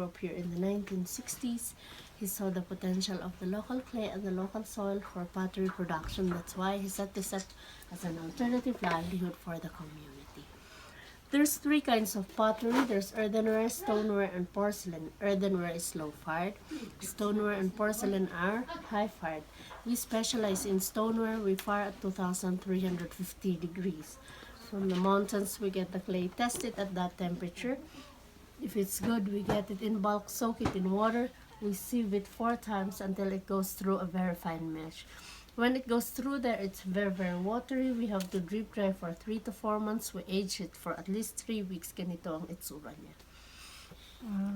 Europe here in the 1960s. He saw the potential of the local clay and the local soil for pottery production. That's why he set this up as an alternative livelihood for the community. There's three kinds of pottery. There's earthenware, stoneware, and porcelain. Earthenware is low-fired. Stoneware and porcelain are high-fired. We specialize in stoneware. We fire at 2,350 degrees. From the mountains, we get the clay tested at that temperature. If it's good, we get it in bulk, soak it in water. We sieve it 4 times until it goes through a very fine mesh. When it goes through there, it's very, very watery. We have to drip dry for 3 to 4 months. We age it for at least 3 weeks. Ganito ang itsura niya.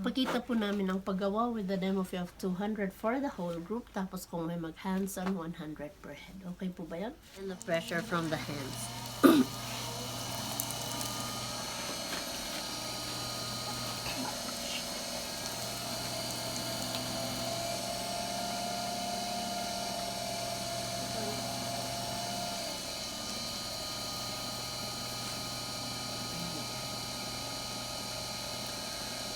Pakita po namin ang paggawa with the demo fee of 200 for the whole group. Tapos kung may mag-hands-on, 100 per head. Okay po ba yan? And the pressure from the hands.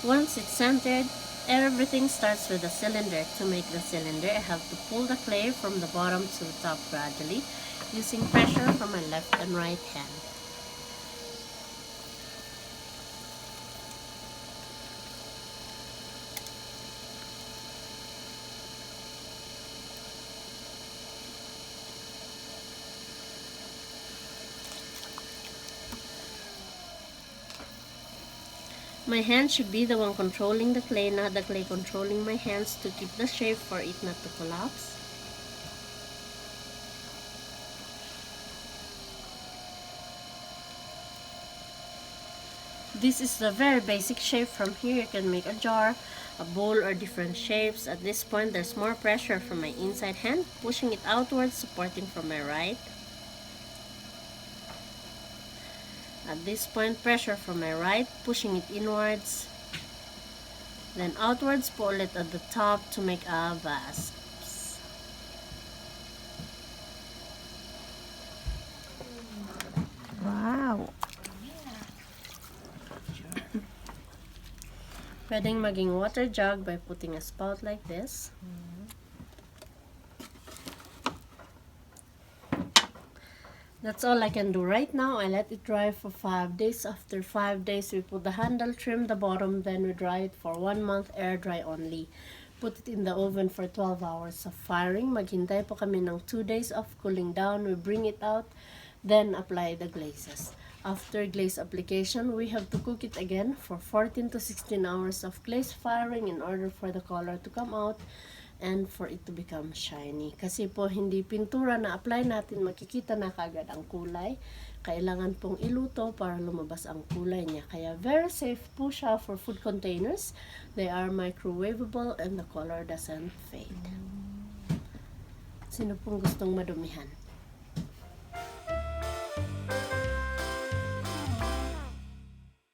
Once it's centered, everything starts with a cylinder. To make the cylinder, I have to pull the clay from the bottom to the top gradually, using pressure from my left and right hand. My hand should be the one controlling the clay, not the clay controlling my hands, to keep the shape for it not to collapse. This is the very basic shape. From here you can make a jar, a bowl, or different shapes. At this point, there's more pressure from my inside hand, pushing it outwards, supporting from my right. At this point, pressure from my right, pushing it inwards. Then outwards, pull it at the top to make a vase. Wow! Pwedeng maging water jug by putting a spout like this. That's all I can do right now. I let it dry for 5 days. After 5 days, we put the handle, trim the bottom, then we dry it for 1 month, air dry only. Put it in the oven for 12 hours of firing. Maghintay po kami ng 2 days of cooling down. We bring it out, then apply the glazes. After glaze application, we have to cook it again for 14 to 16 hours of glaze firing in order for the color to come out and for it to become shiny. Kasi po hindi pintura na apply natin, makikita na kagad ang kulay. Kailangan pong iluto para lumabas ang kulay niya. Kaya very safe po siya for food containers. They are microwavable and the color doesn't fade. Sino pong gustong madumihan?